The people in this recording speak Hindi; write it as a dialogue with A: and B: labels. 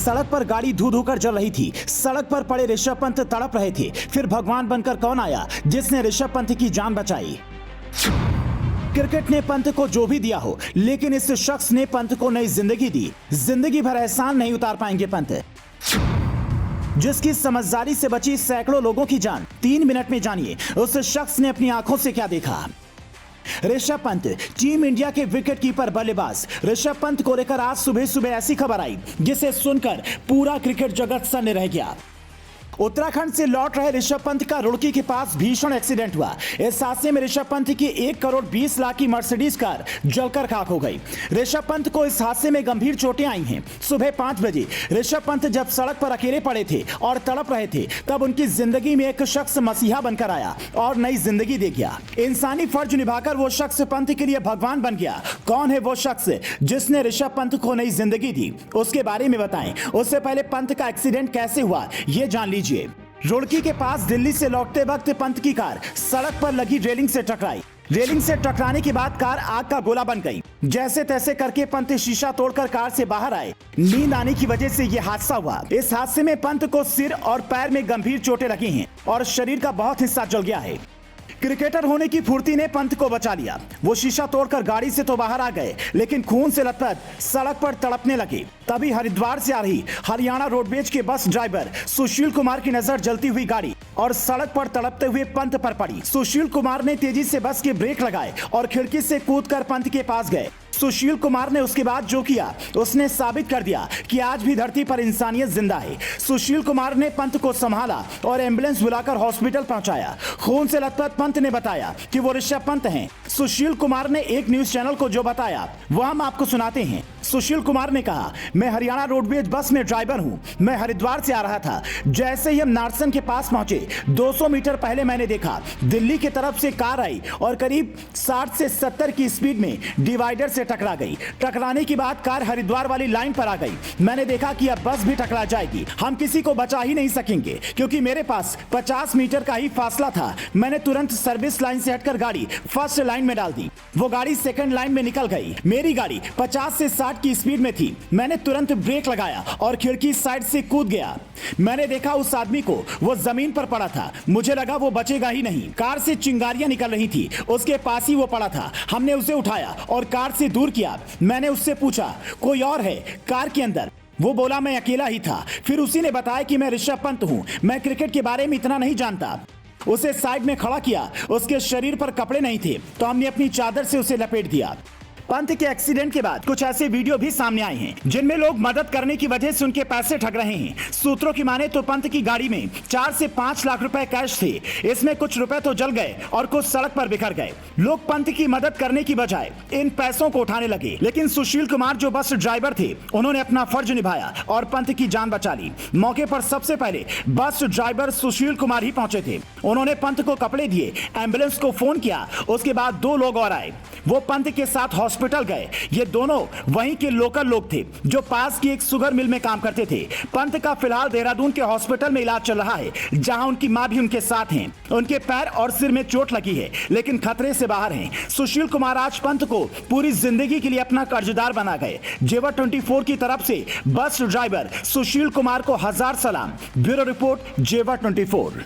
A: सड़क पर गाड़ी धू धू कर जल रही थी। सड़क पर पड़े ऋषभ पंत तड़प रहे थे। फिर भगवान बनकर कौन आया जिसने ऋषभ पंत की जान बचाई। क्रिकेट ने पंत को जो भी दिया हो, लेकिन इस शख्स ने पंत को नई जिंदगी दी। जिंदगी भर एहसान नहीं उतार पाएंगे पंत। जिसकी समझदारी से बची सैकड़ों लोगों की जान। 3 मिनट में जानिए उस शख्स ने अपनी आंखों से क्या देखा। ऋषभ पंत टीम इंडिया के विकेट कीपर बल्लेबाज। ऋषभ पंत को लेकर आज सुबह सुबह ऐसी खबर आई जिसे सुनकर पूरा क्रिकेट जगत सन्न रह गया। उत्तराखंड से लौट रहे ऋषभ पंत का रुड़की के पास भीषण एक्सीडेंट हुआ। इस हादसे में ऋषभ पंत की 1 करोड़ 20 लाख की मर्सिडीज कार जलकर खाक हो गई। ऋषभ पंत को इस हादसे में गंभीर चोटें आई हैं। सुबह 5 बजे ऋषभ पंत जब सड़क पर अकेले पड़े थे और तड़प रहे थे, तब उनकी जिंदगी में एक शख्स मसीहा बनकर आया और नई जिंदगी दे गया। इंसानी फर्ज निभाकर वो शख्स पंत के लिए भगवान बन गया। कौन है वो शख्स जिसने ऋषभ पंत को नई जिंदगी दी, उसके बारे में बताएं। उससे पहले पंत का एक्सीडेंट कैसे हुआ ये जान लीजिए। रुड़की के पास दिल्ली से लौटते वक्त पंत की कार सड़क पर लगी रेलिंग से टकराई। रेलिंग से टकराने के बाद कार आग का गोला बन गई। जैसे तैसे करके पंत शीशा तोड़कर कार से बाहर आए। नींद आने की वजह से यह हादसा हुआ। इस हादसे में पंत को सिर और पैर में गंभीर चोटें लगी हैं और शरीर का बहुत हिस्सा जल गया है। क्रिकेटर होने की फुर्ती ने पंत को बचा लिया। वो शीशा तोड़कर गाड़ी से तो बाहर आ गए, लेकिन खून से लथपथ सड़क पर तड़पने लगे। तभी हरिद्वार से आ रही हरियाणा रोडवेज के बस ड्राइवर सुशील कुमार की नजर जलती हुई गाड़ी और सड़क पर तड़पते हुए पंत पर पड़ी। सुशील कुमार ने तेजी से बस के ब्रेक लगाए और खिड़की से कूदकर पंत के पास गए। सुशील कुमार ने उसके बाद जो किया उसने साबित कर दिया कि आज भी धरती पर इंसानियत जिंदा है। सुशील कुमार ने पंत को संभाला और एम्बुलेंस बुलाकर हॉस्पिटल पहुंचाया। खून से लथपथ पंत ने बताया कि वो ऋषभ पंत हैं। सुशील कुमार ने एक न्यूज चैनल को जो बताया वो हम आपको सुनाते हैं। सुशील कुमार ने कहा, मैं हरियाणा रोडवेज बस में ड्राइवर हूं। मैं हरिद्वार से आ रहा था। जैसे ही हम नारसन के पास पहुंचे, 200 मीटर पहले मैंने देखा दिल्ली की तरफ से कार आई और करीब 60 से 70 की स्पीड में डिवाइडर से टकरा गई। टकराने के बाद कार हरिद्वार वाली लाइन पर आ गई। मैंने देखा कि अब बस भी टकरा जाएगी। हम किसी को बचा ही नहीं सकेंगे क्योंकि मेरे पास 50 मीटर का ही फासला था। मैंने तुरंत सर्विस लाइन से हटकर गाड़ी फर्स्ट लाइन में डाल दी। वो गाड़ी सेकंड लाइन में निकल गई। मेरी गाड़ी 50 से 60 की स्पीड में थी। मैंने तुरंत ब्रेक लगाया और खिड़की साइड से कूद गया। मैंने देखा उस आदमी को, वो जमीन पर पड़ा था। मुझे लगा वो बचेगा ही नहीं। कार से चिंगारियां निकल रही थी। उसके पास ही वो पड़ा था। हमने उसे उठाया और कार से दूर किया। मैंने उससे पूछा, कोई और है कार के अंदर? वो बोला, मैं अकेला ही था। फिर उसी ने बताया कि मैं ऋषभ पंत हूं। मैं क्रिकेट के बारे में इतना नहीं जानता। उसे साइड में खड़ा किया। उसके शरीर पर कपड़े नहीं थे तो हमने अपनी चादर से उसे लपेट दिया। पंत के एक्सीडेंट के बाद कुछ ऐसे वीडियो भी सामने आए हैं जिनमें लोग मदद करने की वजह से उनके पैसे ठग रहे हैं। सूत्रों की माने तो पंत की गाड़ी में 4 से 5 लाख रुपए कैश थे। इसमें कुछ रुपए तो जल गए और कुछ सड़क पर बिखर गए। लोग पंत की मदद करने की बजाय इन पैसों को उठाने लगे, लेकिन सुशील कुमार जो बस ड्राइवर थे उन्होंने अपना फर्ज निभाया और पंत की जान बचा ली। मौके पर सबसे पहले बस ड्राइवर सुशील कुमार ही पहुंचे थे। उन्होंने पंत को कपड़े दिए, एम्बुलेंस को फोन किया। उसके बाद 2 लोग और आए। वो पंत के साथ हॉस्पिटल गए। ये दोनों वहीं के लोकल लोग थे जो पास की एक शुगर मिल में काम करते थे। पंत का फिलहाल देहरादून के हॉस्पिटल में इलाज चल रहा है, जहां उनकी मां भी उनके साथ हैं। उनके पैर और सिर में चोट लगी है, लेकिन खतरे से बाहर हैं। सुशील कुमार आज पंत को पूरी जिंदगी के लिए अपना कर्जदार बना गए। जेवर 24 की तरफ से बस ड्राइवर सुशील कुमार को 1000 सलाम। ब्यूरो रिपोर्ट, जेवर 24।